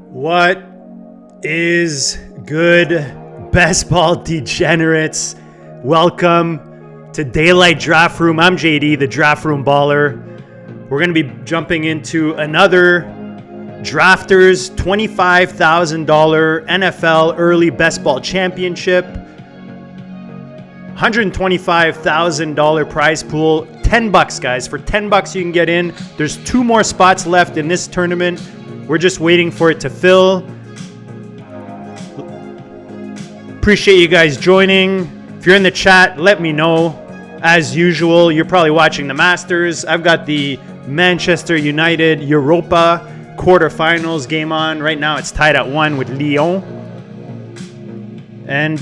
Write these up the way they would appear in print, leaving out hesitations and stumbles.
What is good, best ball degenerates? Welcome to Daylight Draft Room. I'm JD, the Draft Room Baller. We're going to be jumping into another Drafters $25,000 NFL Early Best Ball Championship. $125,000 prize pool. $10, guys. For $10 you can get in. There's 2 more spots left in this tournament. We're just waiting for it to fill. Appreciate you guys joining. If you're in the chat, let me know. As usual, you're probably watching the Masters. I've got the Manchester United Europa quarterfinals game on. Right now it's tied at 1 with Lyon. And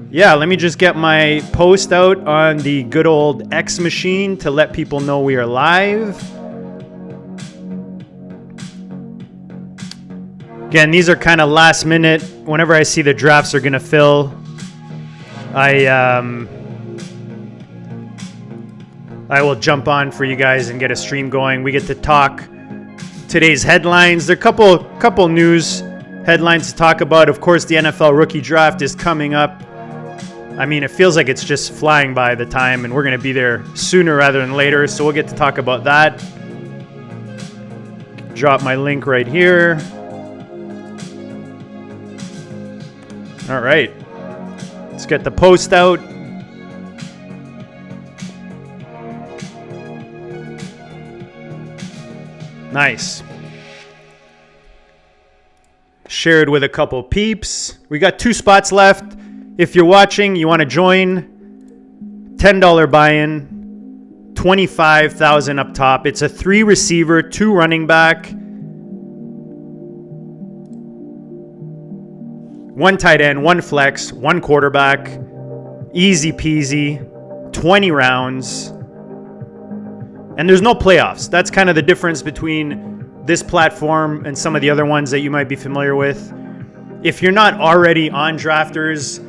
yeah, let me just get my post out on the good old X machine to let people know we are live. Again, these are kind of last minute. Whenever I see the drafts are going to fill, I will jump on for you guys and get a stream going. We get to talk today's headlines. There are a couple news headlines to talk about. Of course, the NFL rookie draft is coming up. I mean, it feels like it's just flying by the time, and we're going to be there sooner rather than later. So we'll get to talk about that. Drop my link right here. All right, let's get the post out. Nice. Shared with a couple peeps. We got 2 spots left. If you're watching, you want to join, $10 buy-in, $25,000 up top. It's a 3 receiver, 2 running back, 1 tight end, 1 flex, 1 quarterback. Easy peasy. 20 rounds. And there's no playoffs. That's kind of the difference between this platform and some of the other ones that you might be familiar with. If you're not already on Drafters,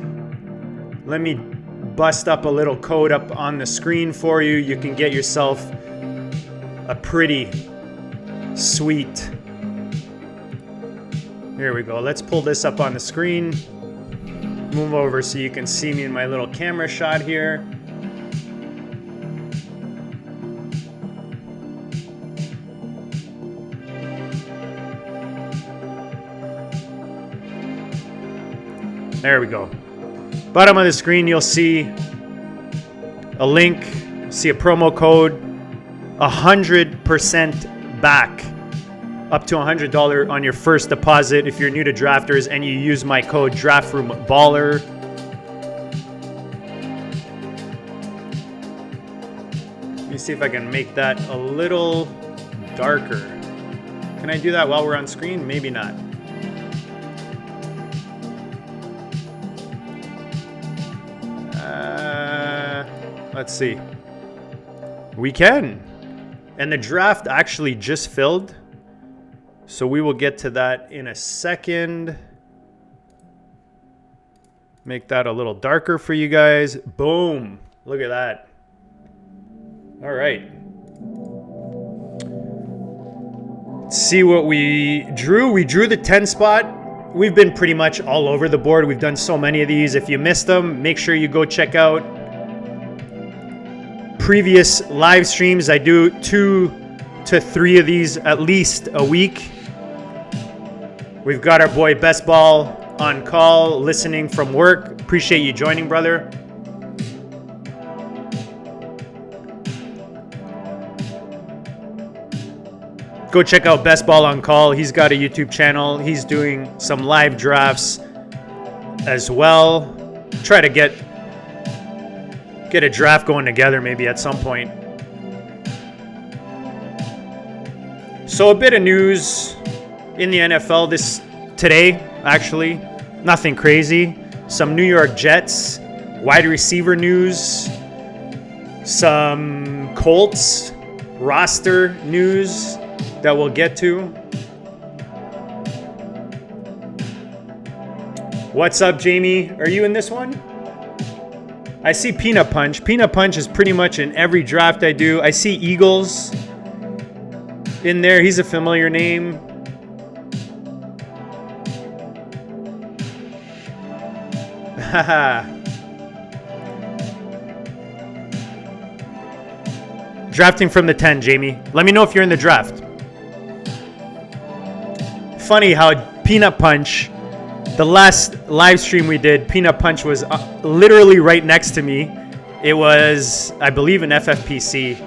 let me bust up a little code up on the screen for you. You can get yourself a pretty sweet... Here we go. Let's pull this up on the screen. Move over so you can see me in my little camera shot here. There we go. Bottom of the screen, you'll see a link, see a promo code, 100% back. Up to $100 on your first deposit if you're new to Drafters and you use my code DraftRoomBaller. Let me see if I can make that a little darker. Can I do that while we're on screen? Maybe not. Let's see. We can. And the draft actually just filled. So we will get to that in a second. Make that a little darker for you guys. Boom. Look at that. All right. Let's see what we drew. We drew the 10 spot. We've been pretty much all over the board. We've done so many of these. If you missed them, make sure you go check out previous live streams. I do 2 to 3 of these at least a week. We've got our boy Best Ball on call, listening from work. Appreciate you joining, brother. Go check out Best Ball on call. He's got a YouTube channel. He's doing some live drafts as well. Try to get a draft going together maybe at some point. So a bit of news in the NFL today, actually. Nothing crazy. Some New York Jets wide receiver news. Some Colts roster news that we'll get to. What's up, Jamie? Are you in this one? I see Peanut Punch. Peanut Punch is pretty much in every draft I do. I see Eagles in there. He's a familiar name. Drafting from the 10, Jamie. Let me know if you're in the draft. Funny how Peanut Punch, the last live stream we did, Peanut Punch was literally right next to me. It was, I believe, an FFPC.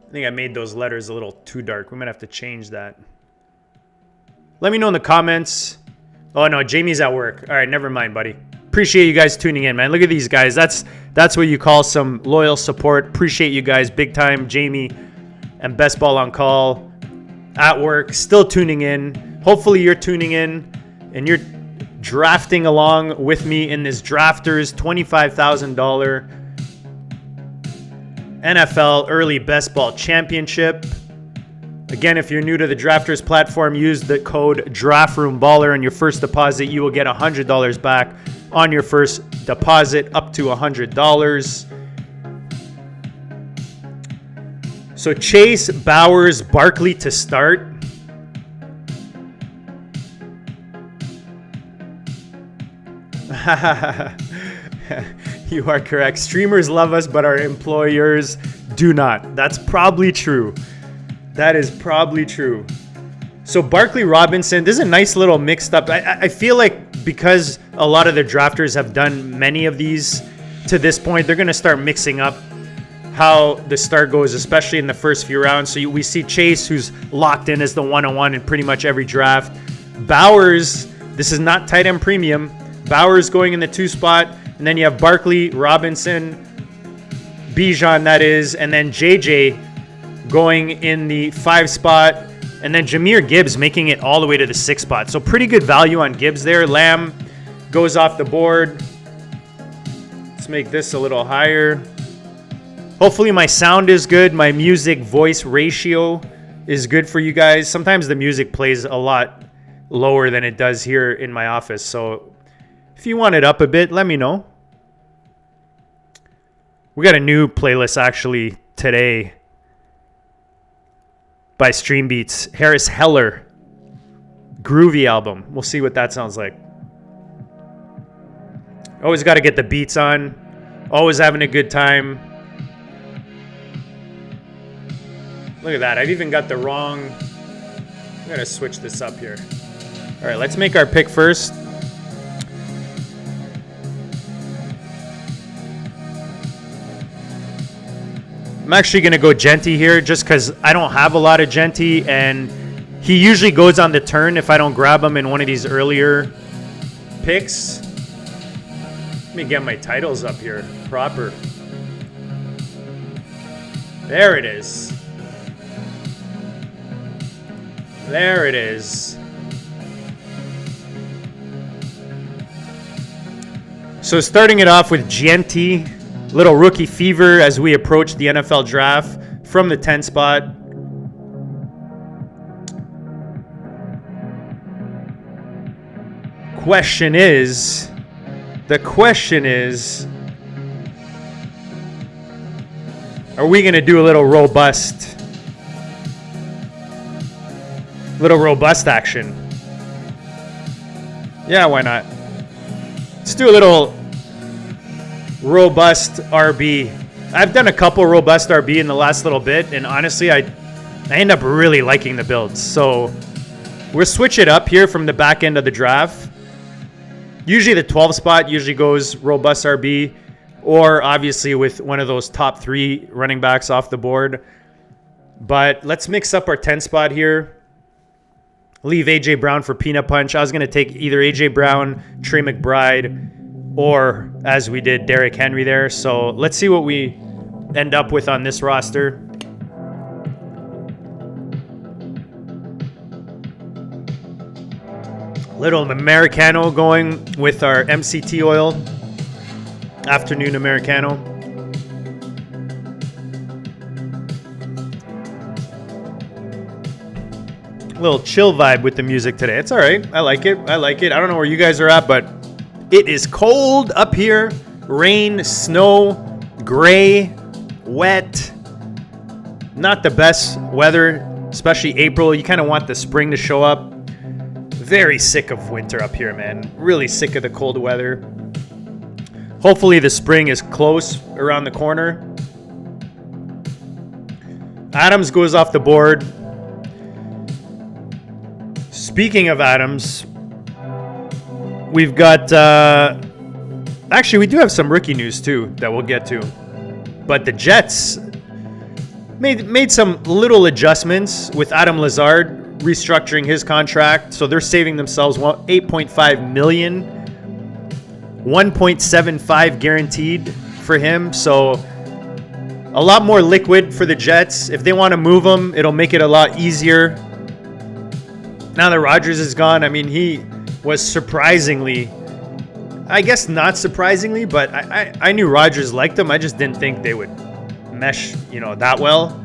I think I made those letters a little too dark. We might have to change that. Let me know in the comments. Oh, no, Jamie's at work. All right, never mind, buddy. Appreciate you guys tuning in, man. Look at these guys. That's what you call some loyal support. Appreciate you guys big time. Jamie and Best Ball on Call at work, still tuning in. Hopefully you're tuning in and you're drafting along with me in this Drafters $25,000 NFL Early Best Ball Championship. Again, if you're new to the Drafters platform, use the code DraftRoomBaller, and your first deposit, you will get $100 back on your first deposit, up to $100. So Chase, Bowers, Barkley to start. You are correct. Streamers love us, but our employers do not. That's probably true. That is probably true. So Barkley Robinson, this is a nice little mixed up. I feel like because a lot of the drafters have done many of these to this point, they're going to start mixing up how the start goes, especially in the first few rounds. So we see Chase, who's locked in as the 101 in pretty much every draft. Bowers, this is not tight end premium. Bowers going in the 2 spot. And then you have Barkley, Robinson, Bijan, that is. And then JJ going in the 5 spot. And then Jahmyr Gibbs making it all the way to the 6 spot. So pretty good value on Gibbs there. Lamb goes off the board. Let's make this a little higher. Hopefully my sound is good. My music voice ratio is good for you guys. Sometimes the music plays a lot lower than it does here in my office. So if you want it up a bit, let me know. We got a new playlist actually today by Stream Beats. Harris Heller. Groovy album. We'll see what that sounds like. Always got to get the beats on. Always having a good time. Look at that. I've even got the wrong... I'm going to switch this up here. All right, let's make our pick first. I'm actually going to go Genty here just because I don't have a lot of Genty, and he usually goes on the turn if I don't grab him in one of these earlier picks. Let me get my titles up here proper. There it is. There it is. So starting it off with Genty. Little rookie fever as we approach the NFL draft from the 10 spot. The question is, are we going to do a little robust action? Yeah, why not? Let's do a little robust RB. I've done a couple robust RB in the last little bit, and honestly, I end up really liking the builds. So we'll switch it up here from the back end of the draft. Usually the 12 spot usually goes robust RB, or obviously with one of those top 3 running backs off the board. But let's mix up our 10 spot here. Leave A.J. Brown for Peanut Punch. I was going to take either A.J. Brown, Trey McBride, or, as we did, Derrick Henry there. So let's see what we end up with on this roster. Little Americano going with our MCT oil. Afternoon Americano. Little chill vibe with the music today. It's all right. I like it. I don't know where you guys are at, but it is cold up here. Rain, snow, gray, wet. Not the best weather, especially April. You kind of want the spring to show up. very sick of winter up here, man. Really sick of the cold weather. Hopefully the spring is close around the corner. Adams goes off the board. Speaking of Adams, we've got... actually, we do have some rookie news, too, that we'll get to. But the Jets made some little adjustments with Adam Lazard restructuring his contract. So they're saving themselves $8.5 million. 1.75 guaranteed for him. So a lot more liquid for the Jets. If they want to move him, it'll make it a lot easier. Now that Rodgers is gone, I mean, he was surprisingly, I guess not surprisingly, but I knew Rodgers liked him. I just didn't think they would mesh, that well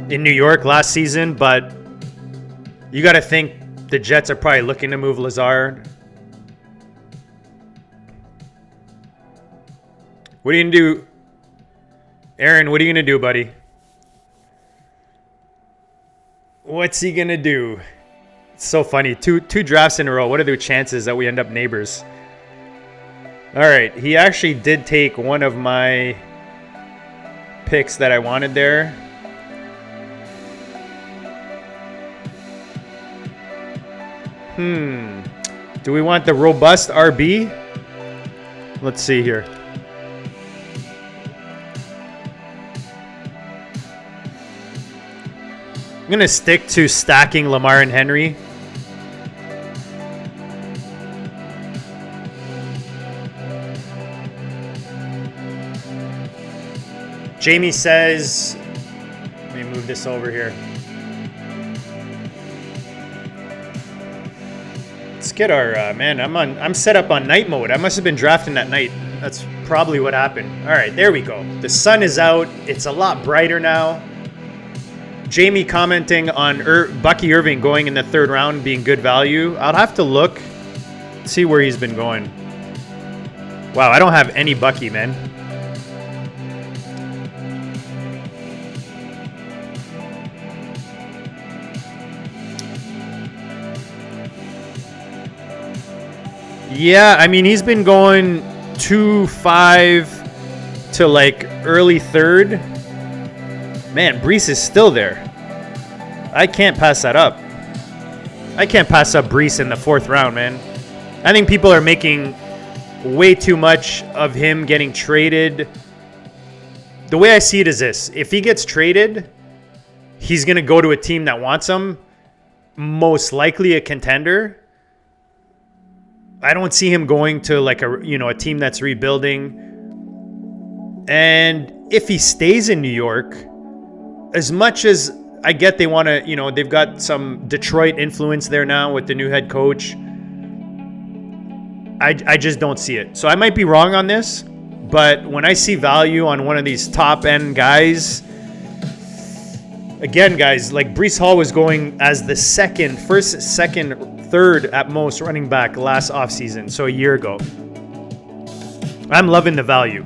in New York last season. But you got to think the Jets are probably looking to move Lazard. What are you going to do? Aaron, what are you going to do, buddy? What's he going to do? It's so funny. Two drafts in a row. What are the chances that we end up neighbors? All right. He actually did take one of my picks that I wanted there. Do we want the robust RB? Let's see here. I'm going to stick to stacking Lamar and Henry. Jamie says, let me move this over here. Let's get our, man, I'm set up on night mode. I must have been drafting that night. That's probably what happened. All right, there we go. The sun is out. It's a lot brighter now. Jamie commenting on Bucky Irving going in the third round being good value. I'll have to look, see where he's been going. Wow, I don't have any Bucky, man. Yeah, I mean, he's been going 2-5 to like early third. Man, Brees is still there. I can't pass that up. I can't pass up Brees in the fourth round, man. I think people are making way too much of him getting traded. The way I see it is this. If he gets traded, he's going to go to a team that wants him, most likely a contender. I don't see him going to like a team that's rebuilding. And if he stays in New York, as much as I get they want to, they've got some Detroit influence there now with the new head coach. I just don't see it. So I might be wrong on this, but when I see value on one of these top end guys, again, guys, like Breece Hall was going as the first, second, third at most running back last offseason, so a year ago. I'm loving the value.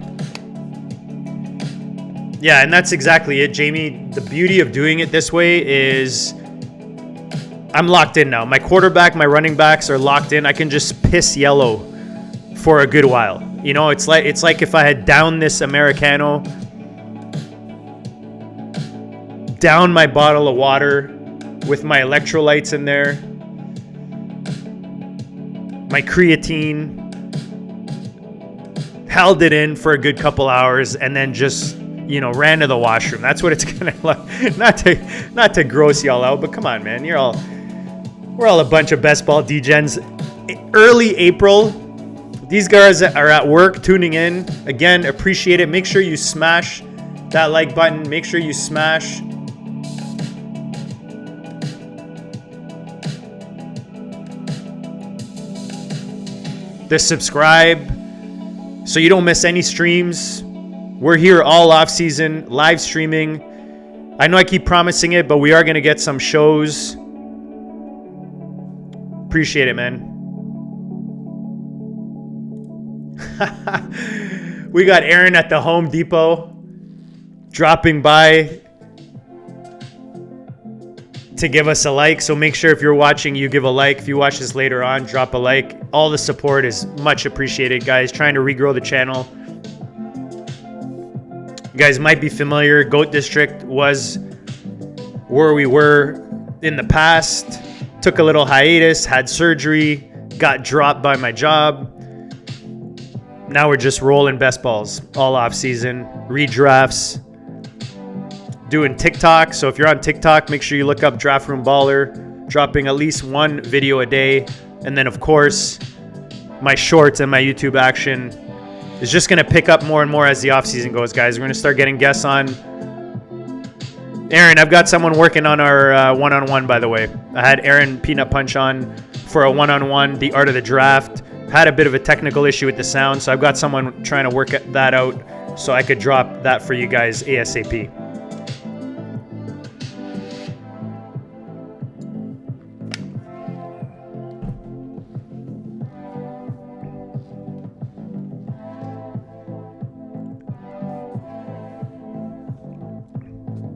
Yeah, and that's exactly it, Jamie. The beauty of doing it this way is I'm locked in now. My quarterback, my running backs are locked in. I can just piss yellow for a good while. It's like if I had downed this Americano, down my bottle of water with my electrolytes in there, my creatine, held it in for a good couple hours, and then just ran to the washroom. That's what it's gonna look. Not to gross y'all out, but come on, man. We're all a bunch of best ball degens. Early April, these guys are at work tuning in. Again, appreciate it. Make sure you smash that like button. Make sure you smash the subscribe so you don't miss any streams. We're here all off season, live streaming. I know I keep promising it, but we are going to get some shows. Appreciate it, man. We got Aaron at the Home Depot dropping by. to give us a like. So make sure if you're watching, you give a like. If you watch this later on, drop a like. All the support is much appreciated, guys. Trying to regrow the channel. You guys might be familiar. Goat District was where we were in the past. Took a little hiatus, had surgery, got dropped by my job. Now we're just rolling best balls all off season, redrafts, doing TikTok. So if you're on TikTok, make sure you look up Draft Room Baller, dropping at least one video a day. And then of course, my shorts and my YouTube action is just going to pick up more and more as the off season goes, guys. We're going to start getting guests on. Aaron, I've got someone working on our one-on-one, by the way. I had Aaron Peanut Punch on for a one-on-one, the art of the draft. Had a bit of a technical issue with the sound, so I've got someone trying to work that out so I could drop that for you guys ASAP.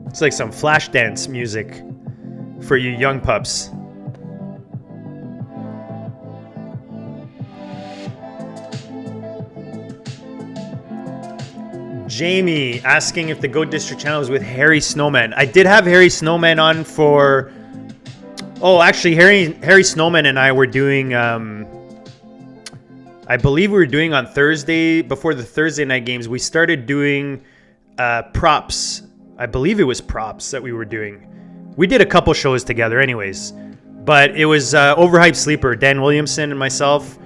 It's like some flash dance music for you young pups. Jamie asking if the Goat District channel is with Harry Snowman. I did have Harry Snowman on for... Oh, actually, Harry Snowman and I were doing... I believe we were doing on Thursday, before the Thursday night games, we started doing props. I believe it was props that we were doing. We did a couple shows together anyways. But it was Overhyped Sleeper, Dan Williamson and myself.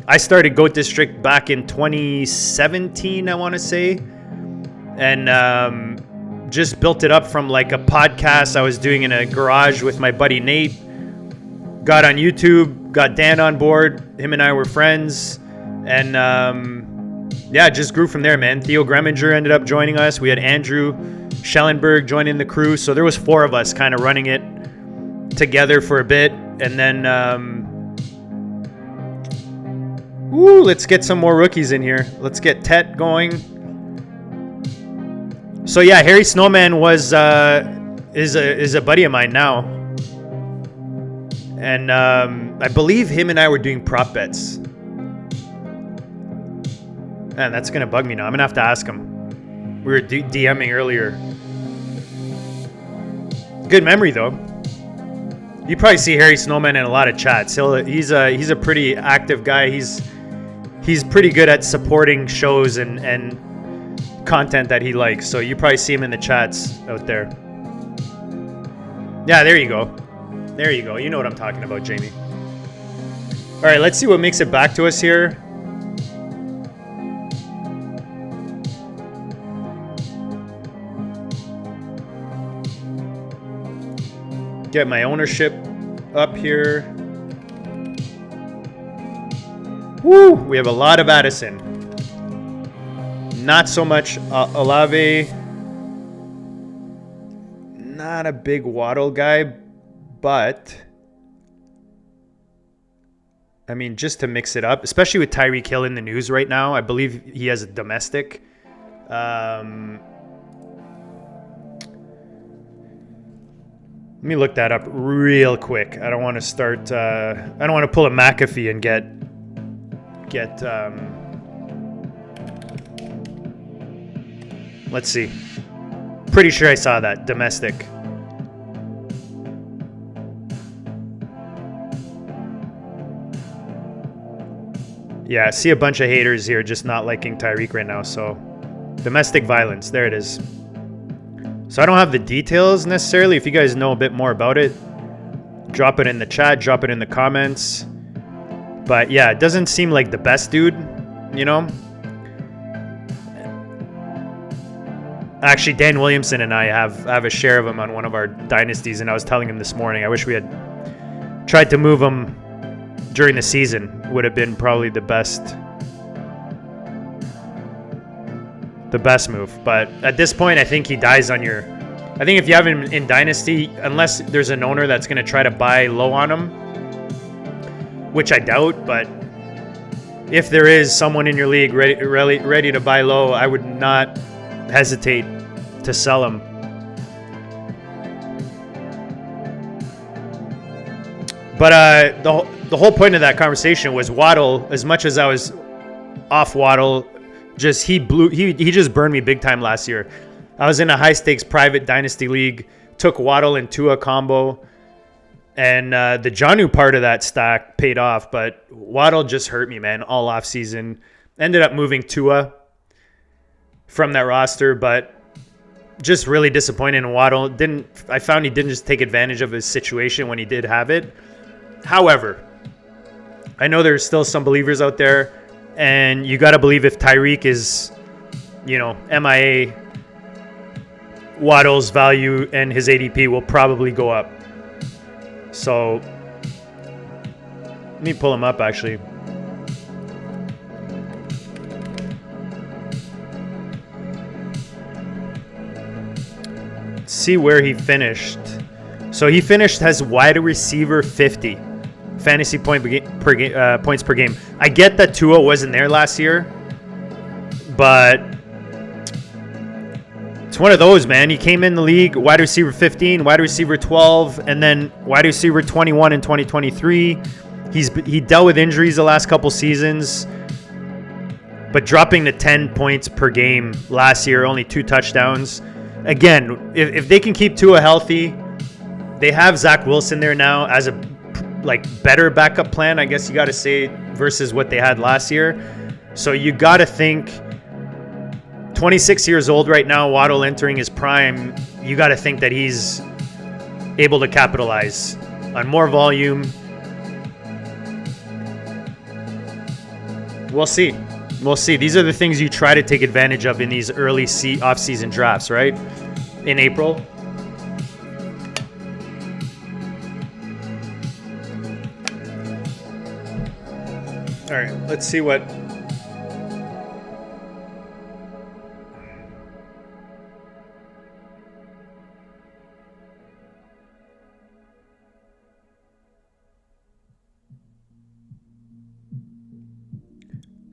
I started Goat District back in 2017, I want to say. And just built it up from like a podcast I was doing in a garage with my buddy Nate. Got on YouTube, got Dan on board. Him and I were friends. And yeah, it just grew from there, man. Theo Greminger ended up joining us. We had Andrew Schellenberg joining the crew. So there was 4 of us kind of running it together for a bit. And then, let's get some more rookies in here. Let's get Tet going. So yeah, Harry Snowman was is a buddy of mine now. And I believe him and I were doing prop bets. Man, that's going to bug me now. I'm going to have to ask him. We were DMing earlier. Good memory, though. You probably see Harry Snowman in a lot of chats. He's a pretty active guy. He's pretty good at supporting shows and content that he likes. So you probably see him in the chats out there. Yeah, there you go. There you go. You know what I'm talking about, Jamie. All right, let's see what makes it back to us here. Get my ownership up here. Woo! We have a lot of Addison. Not so much Olave. Not a big Waddle guy, but I mean, just to mix it up, especially with Tyreek Hill in the news right now. I believe he has a domestic. Let me look that up real quick. I don't want to start. I don't want to pull a McAfee and get. Let's see. Pretty sure I saw that domestic. Yeah, I see a bunch of haters here just not liking Tyreek right now. So, domestic violence. There it is. So I don't have the details necessarily. If you guys know a bit more about it, drop it in the chat, drop it in the comments. But yeah, it doesn't seem like the best dude, you know? Actually, Dan Williamson and I have a share of him on one of our dynasties, and I was telling him this morning, I wish we had tried to move him during the season. Would have been probably the best move. But at this point, I think he dies on your... I think if you have him in Dynasty, unless there's an owner that's going to try to buy low on him, which I doubt, but if there is someone in your league ready to buy low, I would not hesitate to sell him. But the whole point of that conversation was Waddle. As much as I was off Waddle, he just burned me big time last year. I was in a high stakes private dynasty league, took Waddle and Tua combo, and the Jonnu part of that stack paid off. But Waddle just hurt me, man, all off season. Ended up moving Tua from that roster, but just really disappointed in Waddle. I found he didn't just take advantage of his situation when he did have it. However, I know there's still some believers out there, and you got to believe if Tyreek is, MIA, Waddle's value and his ADP will probably go up. So let me pull him up, actually. See where he finished. So he finished as wide receiver 50 fantasy points per game. I get that Tua wasn't there last year, but it's one of those, man. He came in the league wide receiver 15, wide receiver 12, and then wide receiver 21 in 2023. He dealt with injuries the last couple seasons, but dropping to 10 points per game last year, only 2 touchdowns. Again, if they can keep Tua healthy, they have Zach Wilson there now as a better backup plan, I guess you got to say, versus what they had last year. So you got to think 26 years old right now, Waddle entering his prime, you got to think that he's able to capitalize on more volume. We'll see. We'll see. These are the things you try to take advantage of in these early off-season drafts, right? In April. All right, let's see what...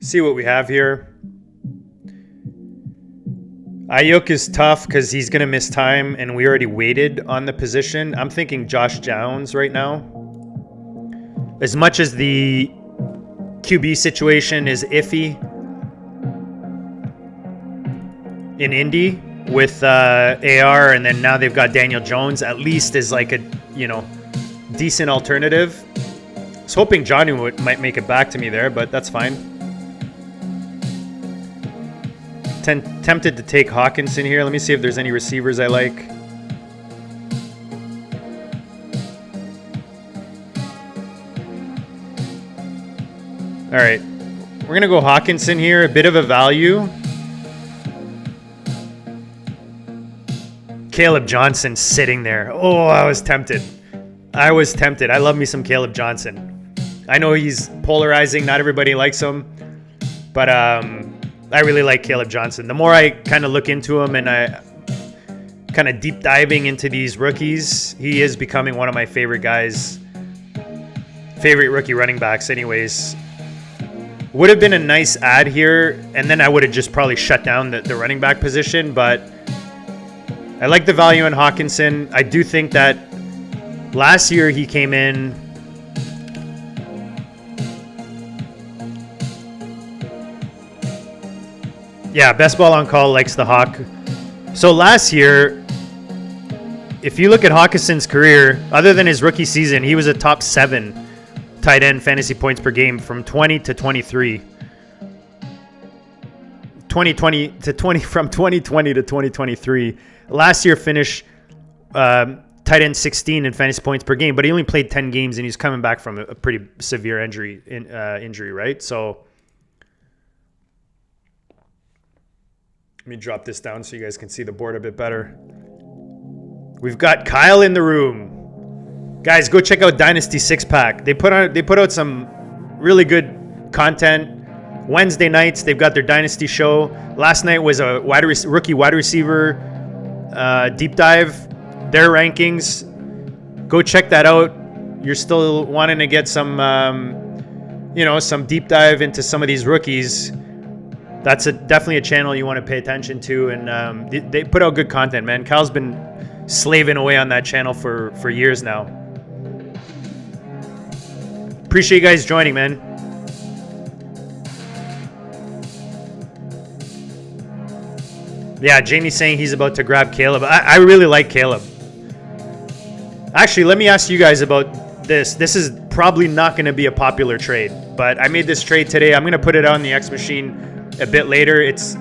See what we have here. Ayuk is tough because he's going to miss time, and we already waited on the position. I'm thinking Josh Downs right now. As much as the QB situation is iffy in Indy with AR, and then now they've got Daniel Jones, at least is like a decent alternative. I was hoping Jonnu might make it back to me there, but that's fine. Tempted to take Hawkinson here. Let me see if there's any receivers I like. All right, we're going to go Hawkinson here, a bit of a value. Caleb Johnson sitting there. Oh, I was tempted. I love me some Caleb Johnson. I know he's polarizing. Not everybody likes him. But I really like Caleb Johnson. The more I kind of look into him and I kind of deep diving into these rookies, he is becoming one of my favorite guys. Favorite rookie running backs anyways. Would have been a nice add here, and then I would have just probably shut down the running back position, but I like the value in Hawkinson. I do think that last year he came in Best Ball on Call likes the Hawk. So last year, if you look at Hawkinson's career, other than his rookie season, he was a top 7 tight end fantasy points per game from 20 to 23. From 2020 to 2023. Last year finished tight end 16 in fantasy points per game, but he only played 10 games and he's coming back from a pretty severe injury, right? So let me drop this down so you guys can see the board a bit better. We've got Kyle in the room. Guys, go check out Dynasty 6-Pack. They put out some really good content. Wednesday nights, they've got their Dynasty show. Last night was a rookie wide receiver deep dive. Their rankings. Go check that out. You're still wanting to get some, some deep dive into some of these rookies. That's definitely a channel you want to pay attention to, and they put out good content, man. Kyle's been slaving away on that channel for years now. Appreciate you guys joining, man. Yeah, Jamie's saying he's about to grab Caleb. I really like Caleb. Actually, let me ask you guys about this. This is probably not going to be a popular trade, but I made this trade today. I'm going to put it on the X machine a bit later. It's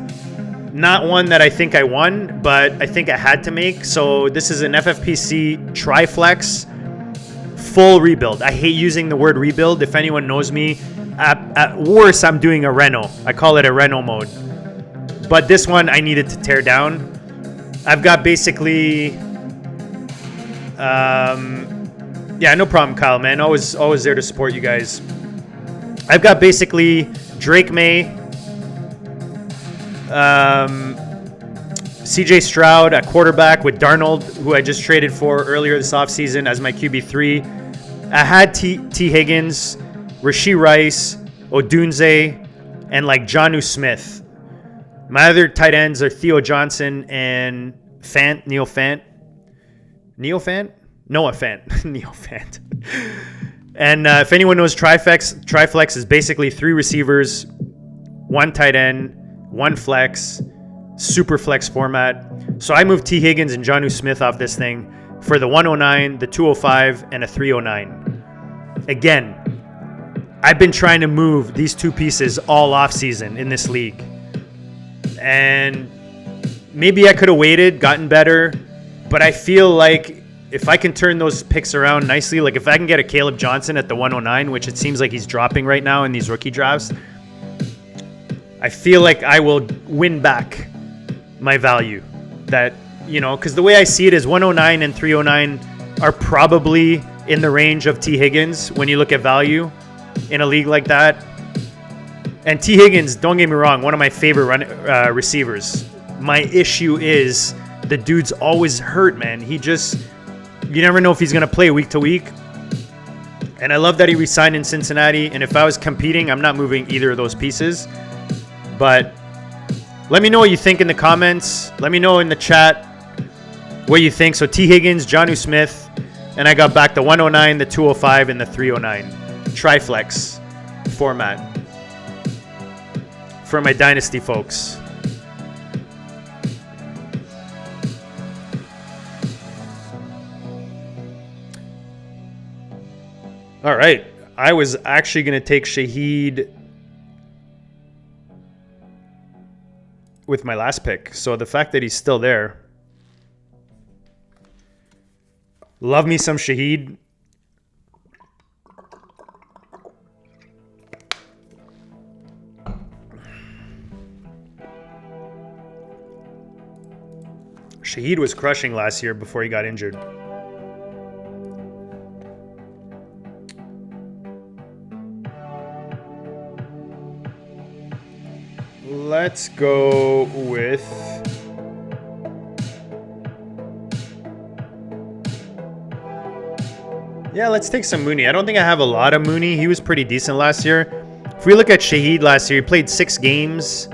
not one that I think I won, but I think I had to make. So this is an FFPC Triflex full rebuild. I hate using the word rebuild. If anyone knows me, at worst, I'm doing a reno. I call it a reno mode. But this one I needed to tear down. I've got basically, yeah, no problem, Kyle, man. Always there to support you guys. I've got basically Drake May, CJ Stroud at quarterback with Darnold, who I just traded for earlier this offseason as my QB3. I had T. Higgins, Rashee Rice, Odunze, and like Jonnu Smith. My other tight ends are Theo Johnson and Noah Fant. Noah Fant. And if anyone knows Triflex is basically 3 receivers, 1 tight end, 1 flex, super flex format. So I moved T. Higgins and Jonnu Smith off this thing for the 109, the 205, and a 309. Again, I've been trying to move these 2 pieces all off season in this league. And maybe I could have waited, gotten better, but I feel like if I can turn those picks around nicely, like if I can get a Caleb Johnson at the 109, which it seems like he's dropping right now in these rookie drafts, I feel like I will win back my value. That, you know, because the way I see it is 109 and 309 are probably in the range of T. Higgins when you look at value in a league like that. And T. Higgins, don't get me wrong, one of my favorite receivers. My issue is the dude's always hurt, man. You never know if he's going to play week to week. And I love that he re-signed in Cincinnati. And if I was competing, I'm not moving either of those pieces. But let me know what you think in the comments. Let me know in the chat what you think. So T. Higgins, Jonnu Smith, and I got back the 109, the 205, and the 309. Triflex format for my dynasty folks. All right. I was actually going to take Shaheed with my last pick. So the fact that he's still there. Love me some Shaheed. Shaheed was crushing last year before he got injured. Let's go with... yeah, let's take some Mooney. I don't think I have a lot of Mooney. He was pretty decent last year. If we look at Shaheed last year, he played 6 games.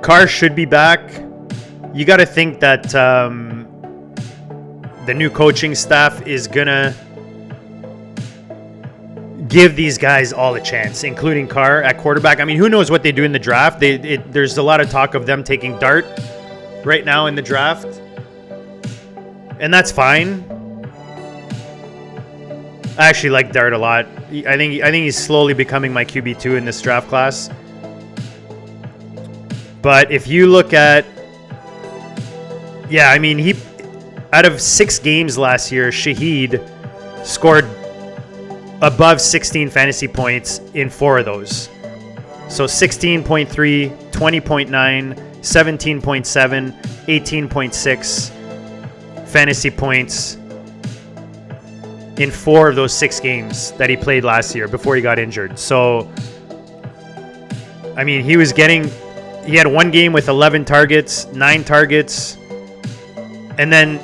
Carr should be back. You got to think that the new coaching staff is going to give these guys all a chance, including Carr at quarterback. I mean, who knows what they do in the draft? There's a lot of talk of them taking Dart right now in the draft. And that's fine. I actually like Dart a lot. I think he's slowly becoming my QB2 in this draft class. But if you look at... yeah, I mean, he out of 6 games last year, Shaheed scored above 16 fantasy points in 4 of those. So 16.3, 20.9, 17.7, 18.6 fantasy points in 4 of those 6 games that he played last year before he got injured. So, I mean, he had 1 game with 11 targets, 9 targets, and then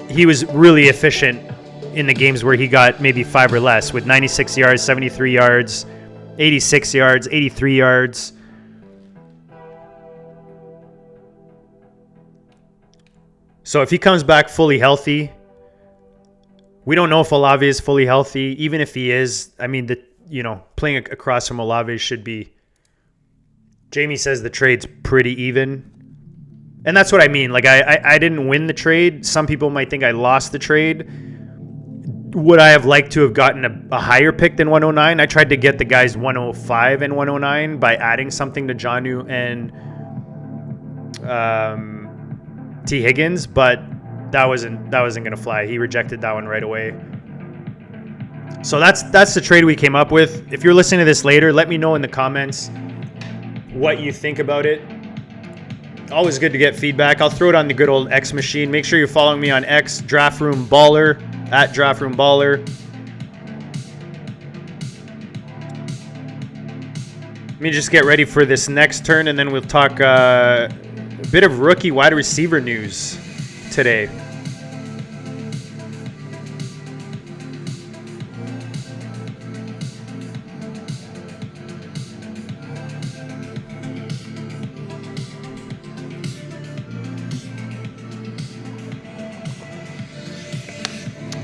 he was really efficient in the games where he got maybe 5 or less with 96 yards, 73 yards, 86 yards, 83 yards. So if he comes back fully healthy, We don't know if Olave is fully healthy. Even if he is, I mean, playing across from Olave should be. Jamie says the trade's pretty even. And that's what I mean. Like, I didn't win the trade. Some people might think I lost the trade. Would I have liked to have gotten a higher pick than 109? I tried to get the guys 105 and 109 by adding something to Jonnu and T. Higgins, but that wasn't going to fly. He rejected that one right away. So that's the trade we came up with. If you're listening to this later, let me know in the comments what you think about it. Always good to get feedback. I'll throw it on the good old X machine. Make sure you're following me on X, Draft Room Baller, at Draft Room Baller. Let me just get ready for this next turn, and then we'll talk a bit of rookie wide receiver news today.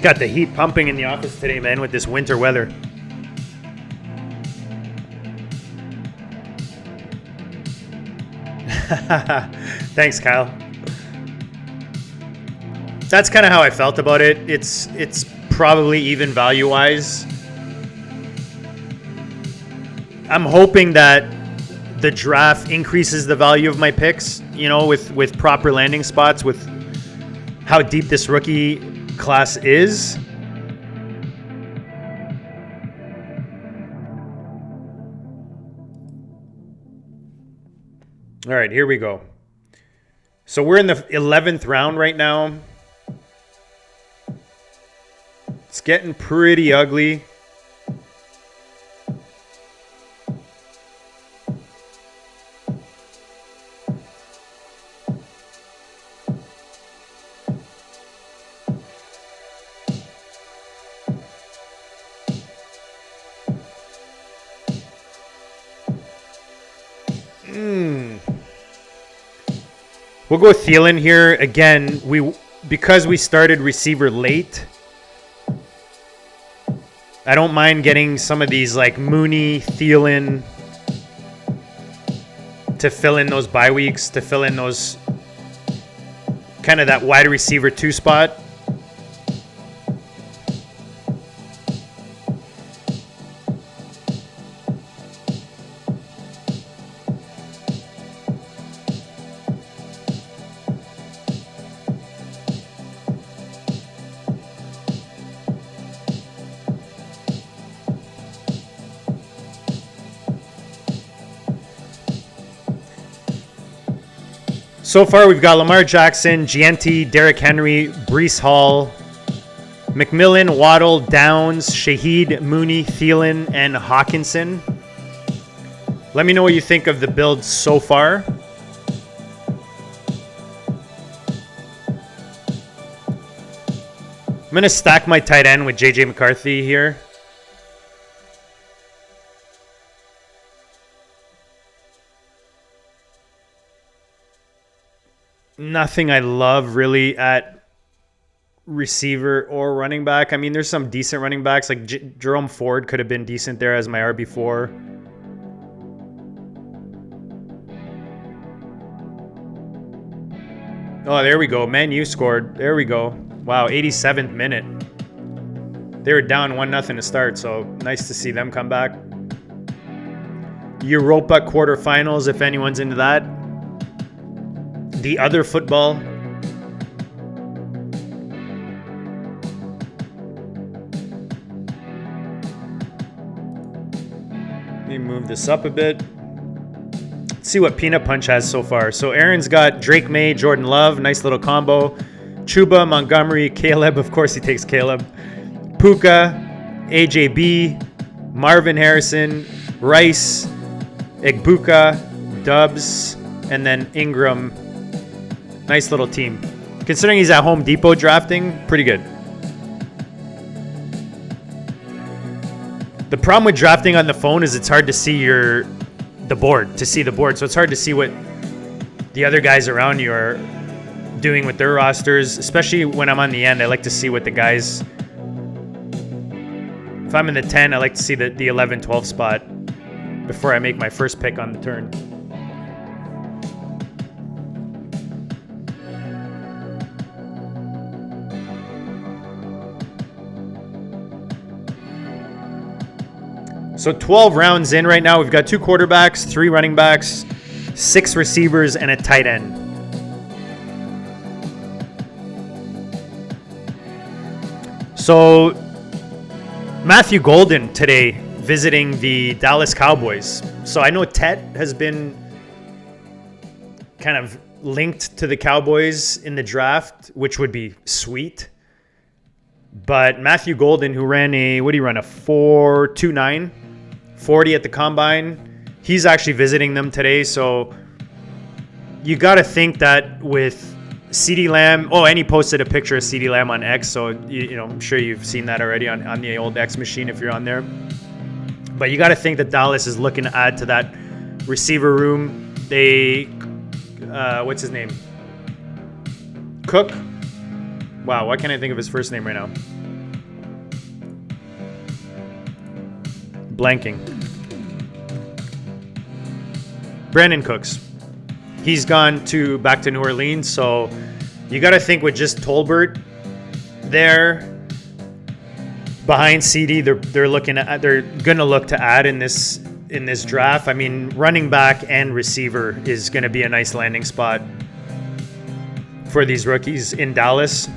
Got the heat pumping in the office today, man, with this winter weather. Thanks, Kyle. That's kind of how I felt about it. It's probably even value-wise. I'm hoping that the draft increases the value of my picks, with proper landing spots, with how deep this rookie class is. All right, here we go. So we're in the 11th round right now. It's getting pretty ugly. We'll go Thielen here. Again, because we started receiver late, I don't mind getting some of these like Mooney, Thielen to fill in those bye weeks, to fill in those kind of that wide receiver 2 spot. So far, we've got Lamar Jackson, Gianti, Derrick Henry, Breece Hall, McMillan, Waddle, Downs, Shaheed, Mooney, Thielen, and Hawkinson. Let me know what you think of the build so far. I'm going to stack my tight end with J.J. McCarthy here. Nothing I love really at receiver or running back. I mean, there's some decent running backs. Like Jerome Ford could have been decent there as my RB4. Oh, there we go. Man, you scored. There we go. Wow, 87th minute. They were down 1-0 to start, so nice to see them come back. Europa quarterfinals, if anyone's into that. The other football. Let me move this up a bit. Let's see what Peanut Punch has so far. So Aaron's got Drake May, Jordan Love. Nice little combo. Chuba, Montgomery, Caleb. Of course he takes Caleb. Puka, AJB, Marvin Harrison, Rice, Egbuka, Dubs, and then Ingram. Nice little team. Considering he's at Home Depot drafting, pretty good. The problem with drafting on the phone is it's hard to see the board. So it's hard to see what the other guys around you are doing with their rosters. Especially when I'm on the end, I like to see what the guys If I'm in the 10, I like to see the 11, 12 spot before I make my first pick on the turn. So 12 rounds in right now. We've got 2 quarterbacks, 3 running backs, 6 receivers, and a tight end. So Matthew Golden today visiting the Dallas Cowboys. So I know Tet has been kind of linked to the Cowboys in the draft, which would be sweet. But Matthew Golden, who ran a 4.29, 40 at the combine, he's actually visiting them today. So you got to think that with CeeDee Lamb, and he posted a picture of CeeDee Lamb on X, so you know, I'm sure you've seen that already on the old X machine if you're on there. But you got to think that Dallas is looking to add to that receiver room. They, what's his name? Cook? Wow, why can't I think of his first name right now? Blanking. Brandon Cooks. He's gone back to New Orleans, so you got to think with just Tolbert there behind CD, they're gonna look to add in this draft. I mean, running back and receiver is gonna be a nice landing spot for these rookies in Dallas.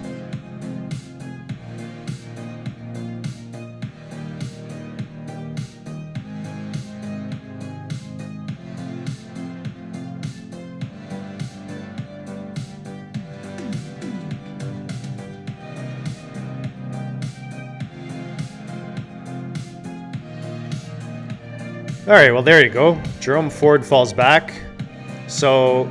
All right, well, there you go. Jerome Ford falls back. So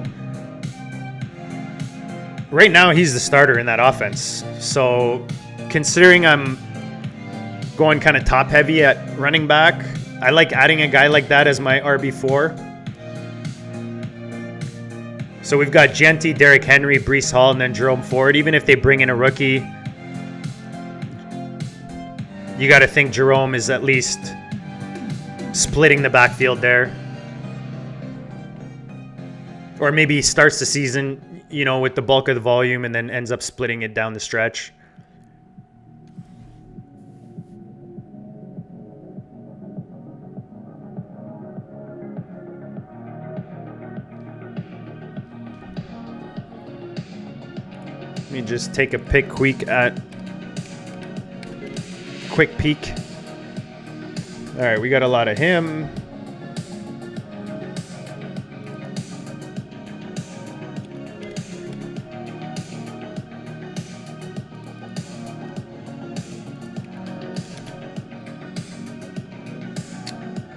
right now he's the starter in that offense. So considering I'm going kind of top heavy at running back, I like adding a guy like that as my RB4. So we've got Genty, Derrick Henry, Breece Hall, and then Jerome Ford. Even if they bring in a rookie, you got to think Jerome is at least splitting the backfield there. Or maybe he starts the season, you know, with the bulk of the volume and then ends up splitting it down the stretch. Let me just take a quick peek. All right, we got a lot of him.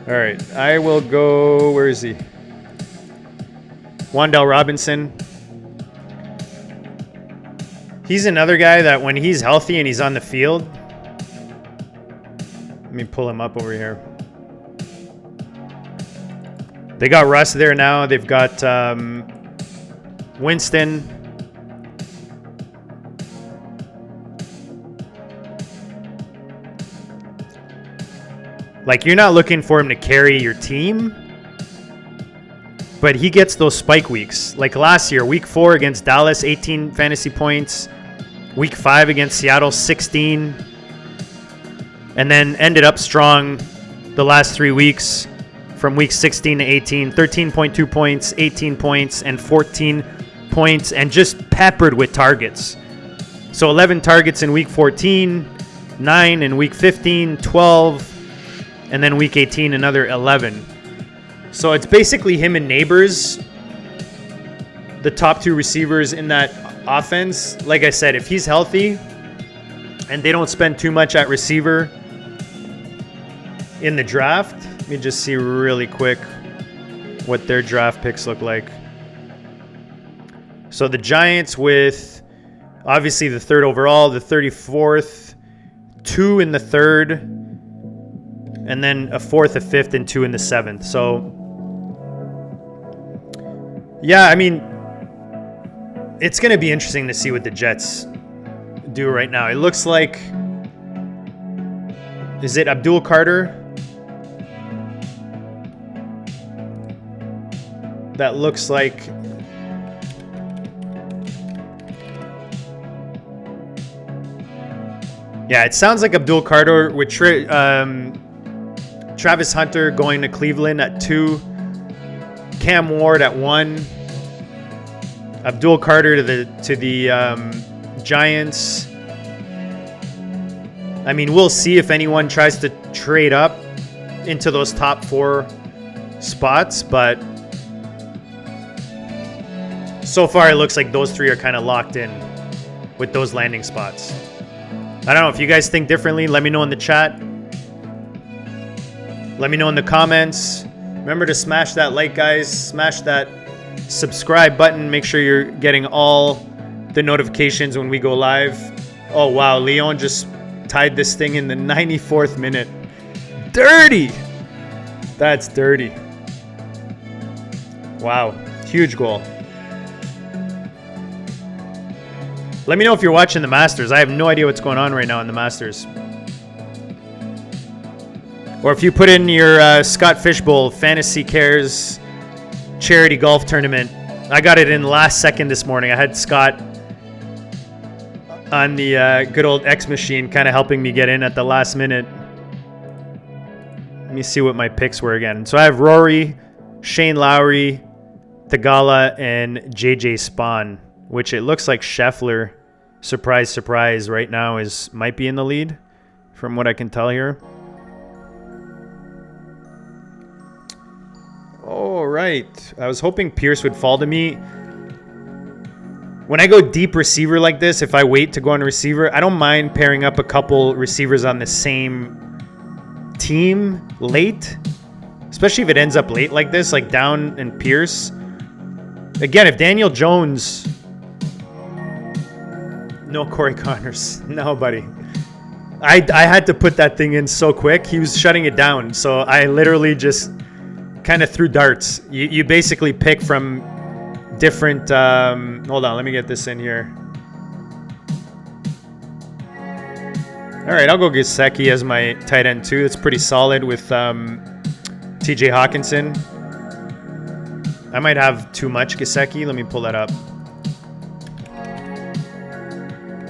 All right, I will go, where is he? Wan'Dale Robinson. He's another guy that when he's healthy and he's on the field, let me pull him up over here. They got Russ there now. They've got Winston. Like, you're not looking for him to carry your team, but he gets those spike weeks. Like last year, week 4 against Dallas, 18 fantasy points. Week 5 against Seattle, 16. And then ended up strong the last 3 weeks from week 16 to 18, 13.2 points, 18 points, and 14 points, and just peppered with targets. So 11 targets in week 14, 9 in week 15, 12, and then week 18, another 11. So it's basically him and Neighbors, the top 2 receivers in that offense. Like I said, if he's healthy and they don't spend too much at receiver in the draft, let me just see really quick what their draft picks look like. So the Giants with obviously the 3rd overall, the 34th, 2 in the 3rd, and then a 4th, a 5th, and 2 in the 7th. So yeah, I mean, it's going to be interesting to see what the Jets do right now. It looks like Is it Abdul Carter? That looks like... Yeah, it sounds like Abdul Carter with Travis Hunter going to Cleveland at 2. Cam Ward at 1. Abdul Carter to the Giants. I mean, we'll see if anyone tries to trade up into those top 4 spots, but so far it looks like those 3 are kind of locked in with those landing spots. I don't know if you guys think differently. Let me know in the chat. Let me know in the comments. Remember to smash that like, guys. Smash that subscribe button. Make sure you're getting all the notifications when we go live. Oh, wow. Leon just tied this thing in the 94th minute. Dirty. That's dirty. Wow. Huge goal. Let me know if you're watching the Masters. I have no idea what's going on right now in the Masters. Or if you put in your Scott Fishbowl Fantasy Cares charity golf tournament. I got it in the last second this morning. I had Scott on the good old X machine kind of helping me get in at the last minute. Let me see what my picks were again. So I have Rory, Shane Lowry, Tagala, and JJ Spawn, which it looks like Scheffler, surprise, surprise, right now might be in the lead from what I can tell here. All right. I was hoping Pierce would fall to me. When I go deep receiver like this, if I wait to go on receiver, I don't mind pairing up a couple receivers on the same team late, especially if it ends up late like this, like Down and Pierce. Again, if Daniel Jones... No Corey Connors. No, buddy. I had to put that thing in so quick. He was shutting it down. So I literally just kind of threw darts. You basically pick from different... hold on, let me get this in here. All right, I'll go Gesicki as my tight end too. It's pretty solid with TJ Hawkinson. I might have too much Gesicki. Let me pull that up.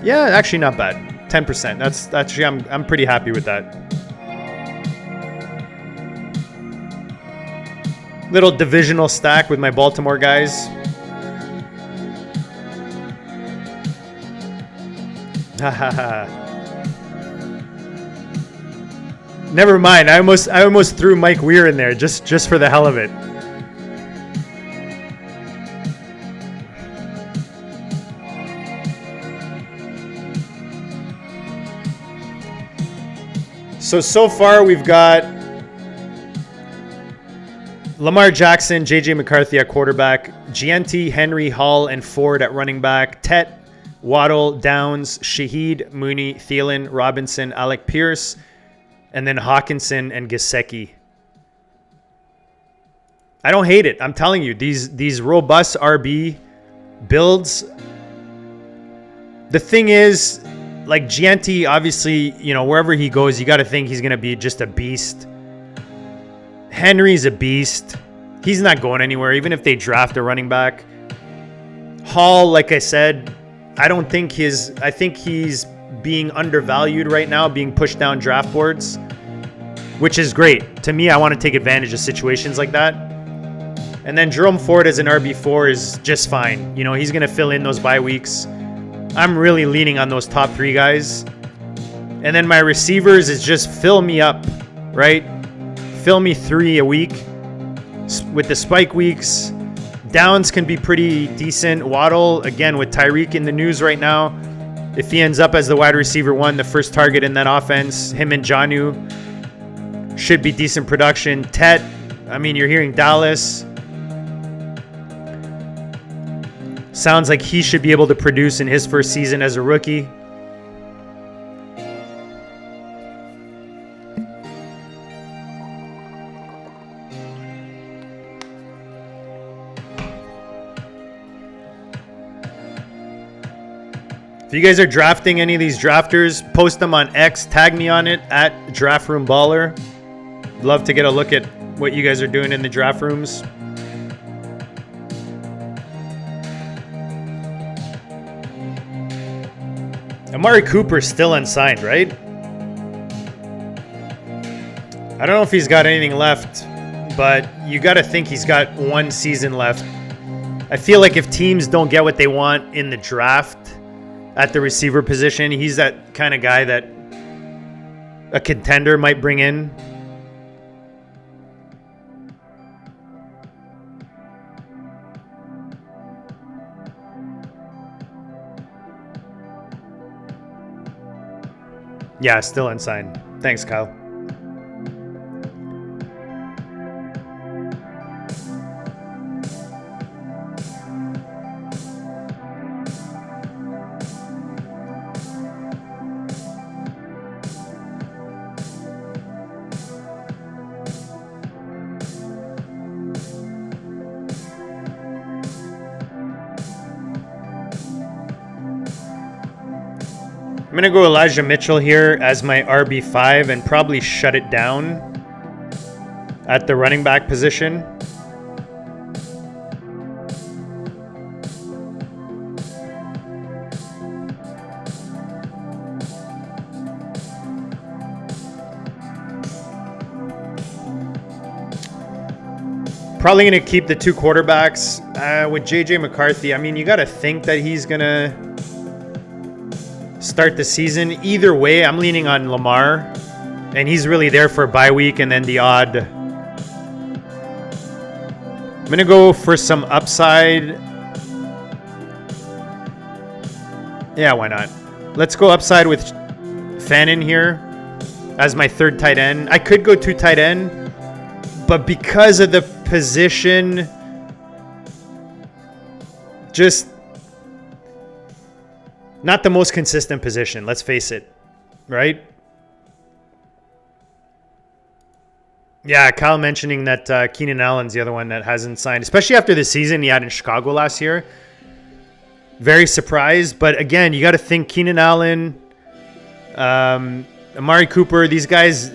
Yeah, actually not bad. 10%. That's actually I'm pretty happy with that. Little divisional stack with my Baltimore guys. Never mind. I almost threw Mike Weir in there just for the hell of it. So far we've got Lamar Jackson, J.J. McCarthy at quarterback, Gianti, Henry, Hall, and Ford at running back, Tet, Waddle, Downs, Shaheed, Mooney, Thielen, Robinson, Alec Pierce, and then Hawkinson and Gesicki. I don't hate it. I'm telling you, these robust RB builds. The thing is, like Gianti, obviously, you know, wherever he goes, you got to think he's going to be just a beast. Henry's a beast. He's not going anywhere, even if they draft a running back. Hall, like I said, I think he's being undervalued right now, being pushed down draft boards, which is great. To me, I want to take advantage of situations like that. And then Jerome Ford as an RB4 is just fine. You know, he's going to fill in those bye weeks. I'm really leaning on those top 3 guys. And then my receivers is just fill me up, right? Fill me 3 a week. With the spike weeks, Downs can be pretty decent. Waddle, again, with Tyreek in the news right now. If he ends up as the wide receiver 1, the first target in that offense, him and Jonnu should be decent production. Tet, I mean, you're hearing Dallas. Sounds like he should be able to produce in his first season as a rookie. If you guys are drafting any of these drafters, post them on X, tag me on it at DraftRoomBaller. Love to get a look at what you guys are doing in the draft rooms. Amari Cooper's still unsigned, right? I don't know if he's got anything left, but you got to think he's got one season left. I feel like if teams don't get what they want in the draft at the receiver position, he's that kind of guy that a contender might bring in. Yeah, still unsigned. Thanks, Kyle. I'm going to go Elijah Mitchell here as my RB5 and probably shut it down at the running back position. Probably going to keep the two quarterbacks with JJ McCarthy. I mean, you got to think that he's going to start the season. Either way, I'm leaning on Lamar, and he's really there for a bye week and then the odd. I'm going to go for some upside. Yeah, why not? Let's go upside with Fannin here as my third tight end. I could go two tight end, but because of the position, just not the most consistent position, let's face it, right? Yeah, Kyle mentioning that Keenan Allen's the other one that hasn't signed, especially after the season he had in Chicago last year. Very surprised, but again, you got to think Keenan Allen, Amari Cooper, these guys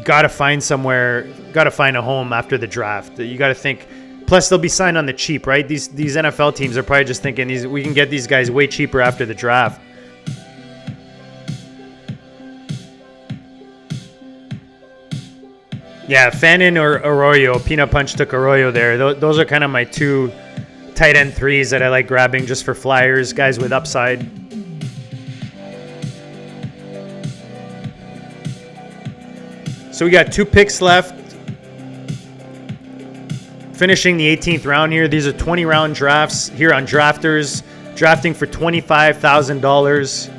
got to find somewhere, got to find a home after the draft. You got to think. Plus, they'll be signed on the cheap, right? These NFL teams are probably just thinking we can get these guys way cheaper after the draft. Yeah, Fannin or Arroyo. Peanut Punch took Arroyo there. Those are kind of my two tight end threes that I like grabbing just for flyers, guys with upside. So we got 2 picks left. Finishing the 18th round here. These are 20-round drafts here on Drafters. Drafting for $25,000.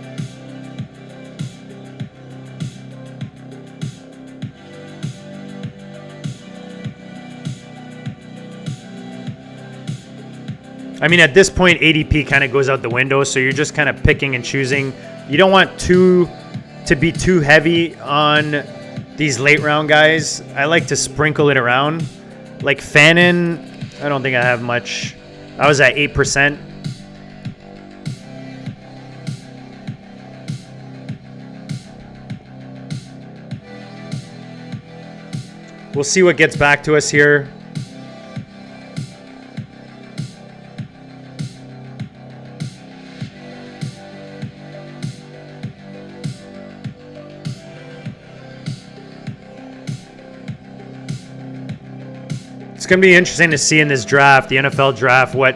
I mean, at this point, ADP kind of goes out the window, so you're just kind of picking and choosing. You don't want to be too heavy on these late round guys. I like to sprinkle it around. Like Fannin, I don't think I have much. I was at 8%. We'll see what gets back to us here. It's going to be interesting to see in this draft, the NFL draft, what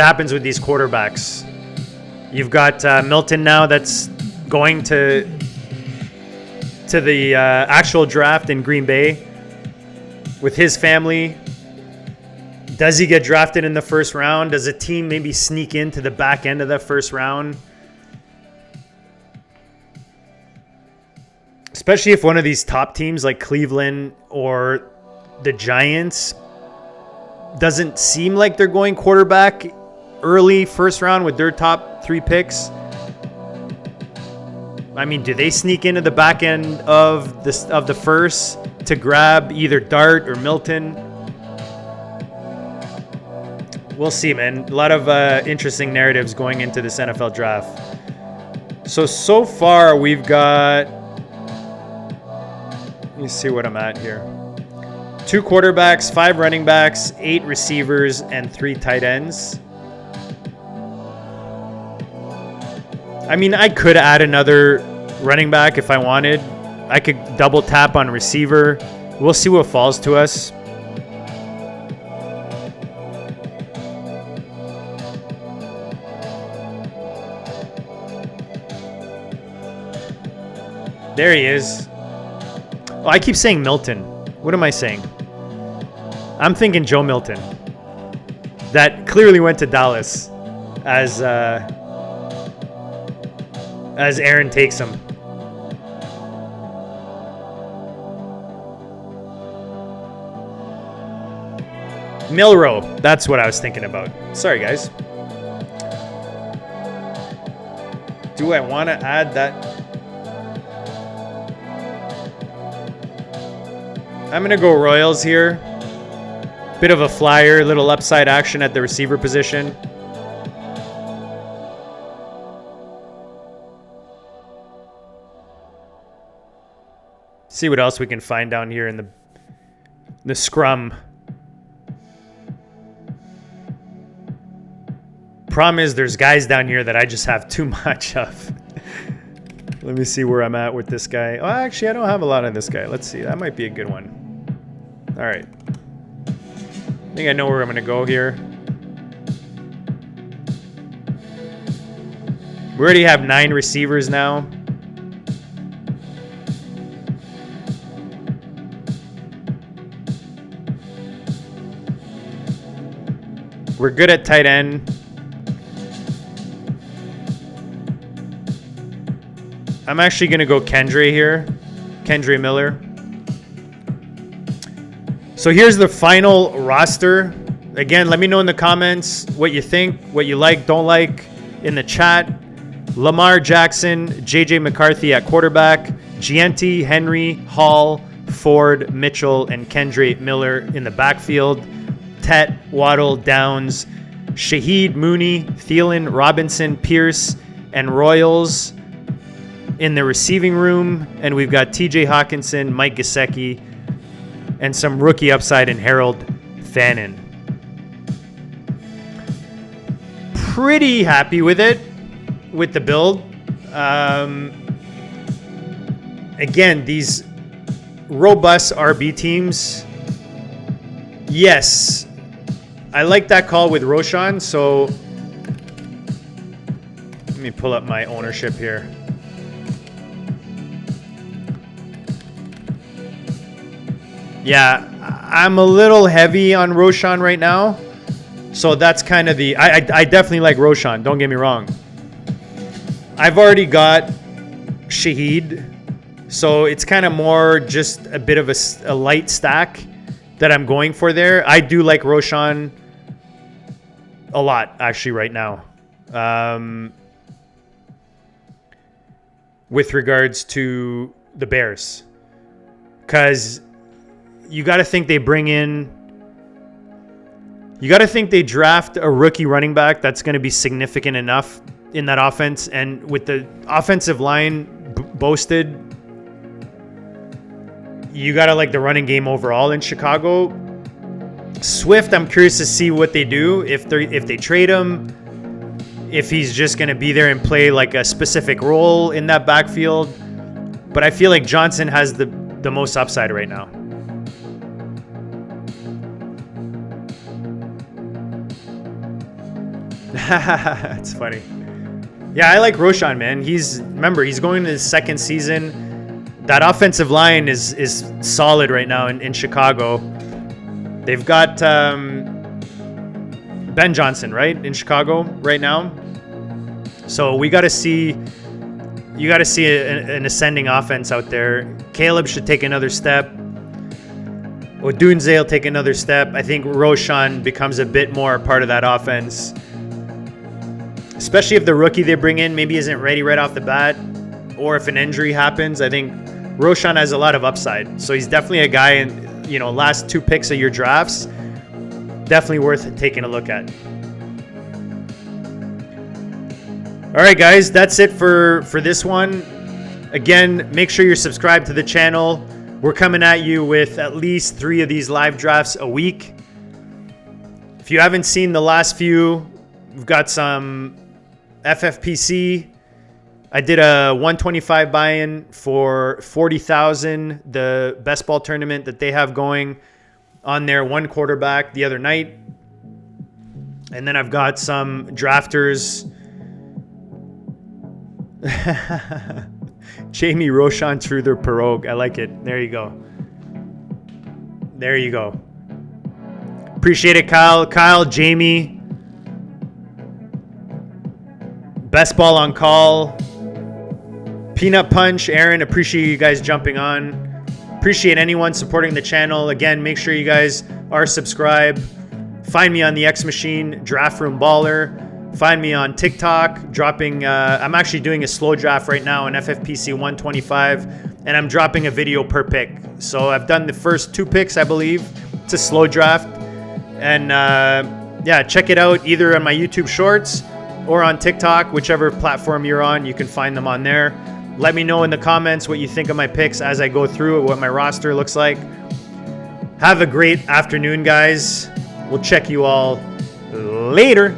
happens with these quarterbacks. You've got Milton now that's going to the actual draft in Green Bay with his family. Does he get drafted in the first round? Does a team maybe sneak into the back end of the first round? Especially if one of these top teams like Cleveland or the Giants doesn't seem like they're going quarterback early first round with their top 3 picks. I mean, do they sneak into the back end of the first to grab either Dart or Milton? We'll see, man. A lot of interesting narratives going into this NFL draft. So far we've got... Let me see what I'm at here. 2 quarterbacks, 5 running backs, 8 receivers, and 3 tight ends. I mean, I could add another running back if I wanted. I could double tap on receiver. We'll see what falls to us. There he is. Oh, I keep saying Milton. What am I saying? I'm thinking Joe Milton. That clearly went to Dallas as Aaron takes him. Milrow. That's what I was thinking about. Sorry, guys. Do I want to add that? I'm going to go Royals here. Bit of a flyer, little upside action at the receiver position. See what else we can find down here in the scrum. Problem is there's guys down here that I just have too much of. Let me see where I'm at with this guy. Oh, actually, I don't have a lot on this guy. Let's see. That might be a good one. All right. I think I know where I'm going to go here. We already have 9 receivers now. We're good at tight end. I'm actually going to go Kendre here. Kendre Miller. So here's the final roster. Again, let me know in the comments what you think, what you like, don't like in the chat. Lamar Jackson, JJ McCarthy at quarterback, Gianti, Henry, Hall, Ford, Mitchell, and Kendre Miller in the backfield. Tet, Waddle, Downs, Shaheed, Mooney, Thielen, Robinson, Pierce, and Royals in the receiving room. And we've got TJ Hawkinson, Mike Gesicki, and some rookie upside in Harold Fannin. Pretty happy with it, with the build. Again, these robust RB teams. Yes, I like that call with Roshan. So let me pull up my ownership here. Yeah, I'm a little heavy on Roshan right now. So that's kind of the... I definitely like Roshan, don't get me wrong. I've already got Shaheed. So it's kind of more just a bit of a light stack that I'm going for there. I do like Roshan a lot, actually, right now. With regards to the Bears. Because... you got to think they bring in... you got to think they draft a rookie running back that's going to be significant enough in that offense. And with the offensive line boasted, you got to like the running game overall in Chicago. Swift, I'm curious to see what they do. If they trade him, if he's just going to be there and play like a specific role in that backfield. But I feel like Johnson has the most upside right now. That's funny. Yeah, I like Roshan, man. Remember, he's going into his 2nd season. That offensive line is solid right now in Chicago. They've got Ben Johnson, right, in Chicago right now. So we got to see. You got to see an ascending offense out there. Caleb should take another step. Odunze will take another step. I think Roshan becomes a bit more part of that offense. Especially if the rookie they bring in maybe isn't ready right off the bat, or if an injury happens. I think Roshan has a lot of upside. So he's definitely a guy in, last 2 picks of your drafts. definitely worth taking a look at. All right, guys, that's it for this one. Again, make sure you're subscribed to the channel. We're coming at you with at least 3 of these live drafts a week. If you haven't seen the last few, we've got some FFPC. I did a 125 buy-in for 40,000, the best ball tournament that they have going on their 1 quarterback the other night. And then I've got some drafters. Jamie Roshan Truther Pirogue. I like it. There you go. There you go. Appreciate it, Kyle. Kyle, Jamie. Best ball on call. Peanut Punch, Aaron. Appreciate you guys jumping on. Appreciate anyone supporting the channel. Again, make sure you guys are subscribed. Find me on the X Machine, Draft Room Baller. Find me on TikTok, dropping, I'm actually doing a slow draft right now in FFPC 125, and I'm dropping a video per pick. So I've done the first 2 picks, I believe. It's a slow draft. And yeah, check it out either on my YouTube Shorts or on TikTok, whichever platform you're on, you can find them on there. Let me know in the comments what you think of my picks as I go through it, what my roster looks like. Have a great afternoon, guys. We'll check you all later.